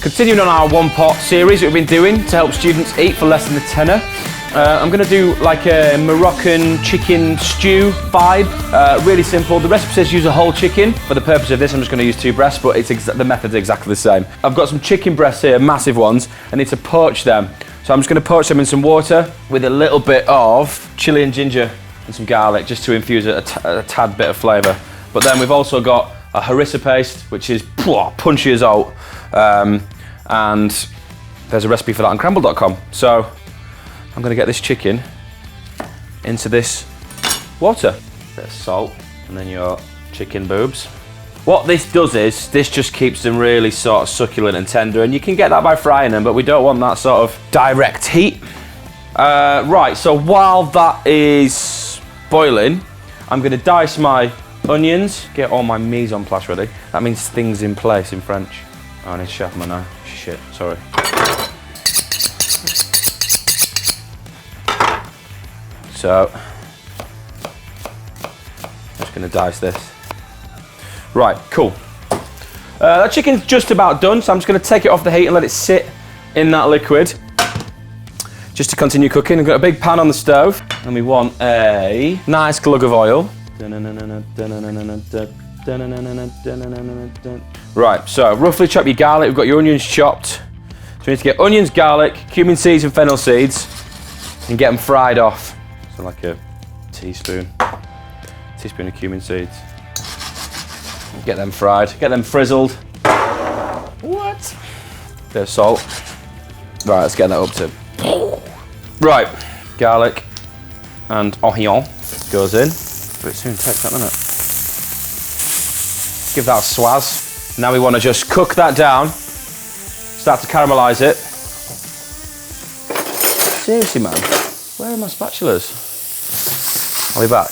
Continuing on our one pot series that we've been doing to help students eat for less than a tenner. I'm going to do like a Moroccan chicken stew vibe. Really simple. The recipe says use a whole chicken. For the purpose of this, I'm just going to use 2 breasts, but the method's exactly the same. I've got some chicken breasts here, massive ones. I need to poach them. So I'm just going to poach them in some water with a little bit of chili and ginger and some garlic just to infuse a tad bit of flavour. But then we've also got a harissa paste, which is punchy as out. And there's a recipe for that on cranble.com. So I'm going to get this chicken into this water. Bit of salt and then your chicken boobs. What this does is, this just keeps them really sort of succulent and tender, and you can get that by frying them, but we don't want that sort of direct heat. Right, so while that is boiling, I'm going to dice my onions, get all my mise en place ready. That means things in place in French. Oh, I need to sharpen my knife. Shit, sorry. So, I'm just going to dice this. Right, cool. That chicken's just about done, so I'm just going to take it off the heat and let it sit in that liquid. Just to continue cooking. I've got a big pan on the stove, and we want a nice glug of oil. Right, so roughly chop your garlic. We've got your onions chopped. So we need to get onions, garlic, cumin seeds and fennel seeds and get them fried off. So like a teaspoon of cumin seeds. Get them fried, get them frizzled. What? Bit of salt. Right, let's get that up to. Right, garlic and onion goes in. But it soon takes that, doesn't it? Give that a swaz. Now we want to just cook that down, start to caramelise it. Seriously, man, where are my spatulas? I'll be back.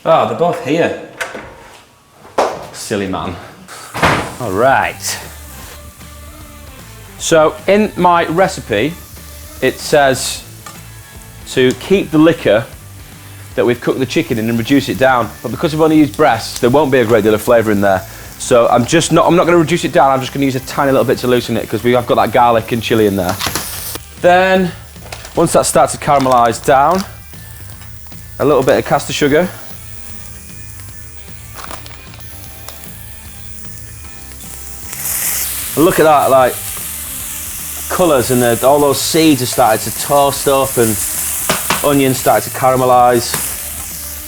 Oh, they're both here. Silly man. All right. So in my recipe, it says to keep the liquor that we've cooked the chicken in and reduce it down. But because we've only used breasts, there won't be a great deal of flavour in there. So I'm not going to reduce it down, I'm just going to use a tiny little bit to loosen it because I've got that garlic and chilli in there. Then, once that starts to caramelise down, a little bit of caster sugar. And look at that, like, colours and all those seeds have started to toast up and onions started to caramelise.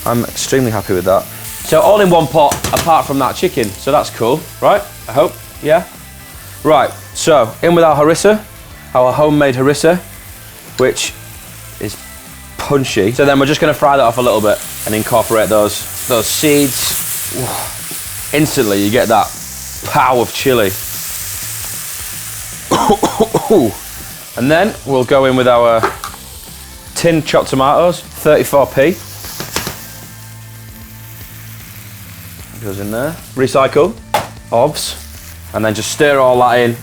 I'm extremely happy with that. So all in one pot, apart from that chicken. So that's cool, right? I hope, yeah? Right, so in with our harissa, our homemade harissa, which is punchy. So then we're just gonna fry that off a little bit and incorporate those seeds. Instantly you get that pow of chili. And then we'll go in with our tin chopped tomatoes, 34p. Goes in there. Recycle, obvs, and then just stir all that in.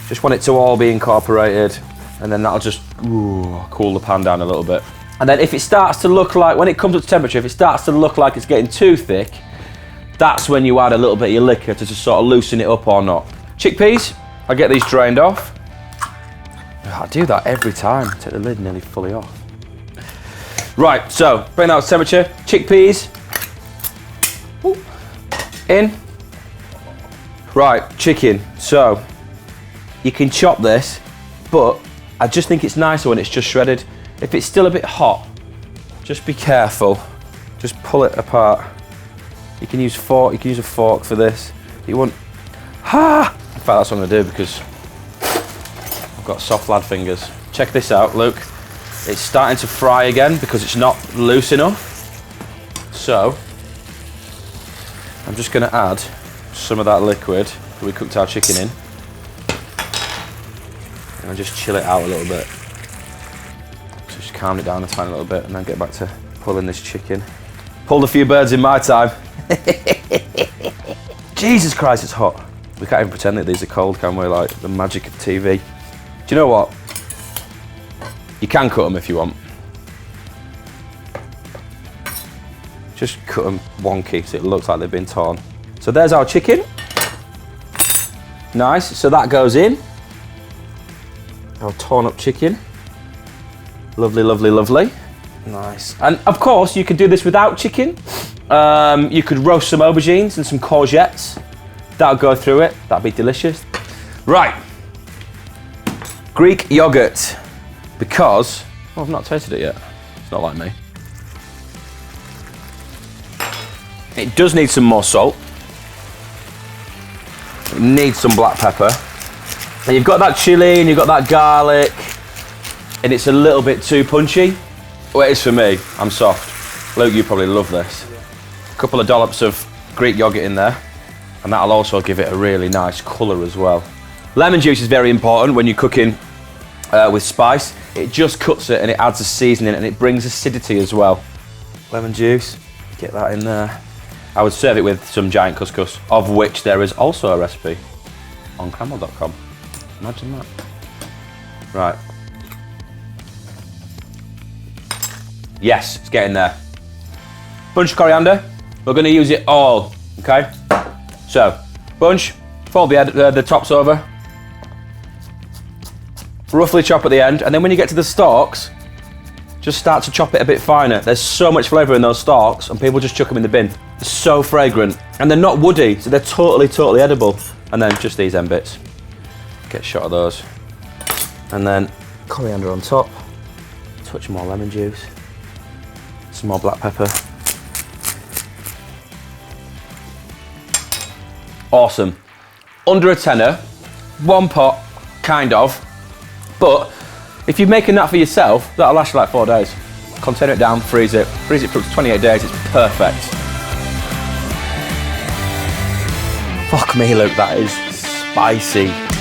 Just want it to all be incorporated, and then that'll just cool the pan down a little bit. And then if it starts to look like, when it comes up to temperature, if it starts to look like it's getting too thick, that's when you add a little bit of your liquor to just sort of loosen it up or not. Chickpeas, I get these drained off. I do that every time, take the lid nearly fully off. Right, so bring that to temperature. Chickpeas. In. Right, chicken. So you can chop this, but I just think it's nicer when it's just shredded. If it's still a bit hot, just be careful. Just pull it apart. You can use a fork for this. You want, in fact, that's what I'm gonna do because I've got soft lad fingers. Check this out, look. It's starting to fry again because it's not loose enough. So I'm just going to add some of that liquid that we cooked our chicken in and just chill it out a little bit. So just calm it down a tiny little bit and then get back to pulling this chicken. Pulled a few birds in my time. Jesus Christ, it's hot. We can't even pretend that these are cold, can we? Like the magic of TV. Do you know what? You can cut them if you want. Just cut them wonky so it looks like they've been torn. So there's our chicken. Nice, so that goes in. Our torn up chicken. Lovely, lovely, lovely. Nice. And of course, you could do this without chicken. You could roast some aubergines and some courgettes. That'll go through it. That'd be delicious. Right. Greek yogurt. Because, I've not tasted it yet. It's not like me. It does need some more salt. It needs some black pepper. And you've got that chilli and you've got that garlic. And it's a little bit too punchy. Well, it is for me. I'm soft. Luke, you probably love this. A couple of dollops of Greek yogurt in there. And that'll also give it a really nice colour as well. Lemon juice is very important when you're cooking with spice. It just cuts it and it adds a seasoning and it brings acidity as well. Lemon juice, get that in there. I would serve it with some giant couscous, of which there is also a recipe on cranble.com. Imagine that. Right. Yes, it's getting there. Bunch of coriander. We're going to use it all, okay? So, bunch, fold the tops over. Roughly chop at the end, and then when you get to the stalks, just start to chop it a bit finer. There's so much flavour in those stalks, and people just chuck them in the bin. They're so fragrant, and they're not woody, so they're totally, totally edible. And then just these end bits. Get a shot of those. And then coriander on top. Touch more lemon juice. Some more black pepper. Awesome. Under a tenner, one pot, kind of. But if you're making that for yourself, that'll last you like 4 days. Contain it down, freeze it for up to 28 days, it's perfect. Fuck me, Luke, that is spicy.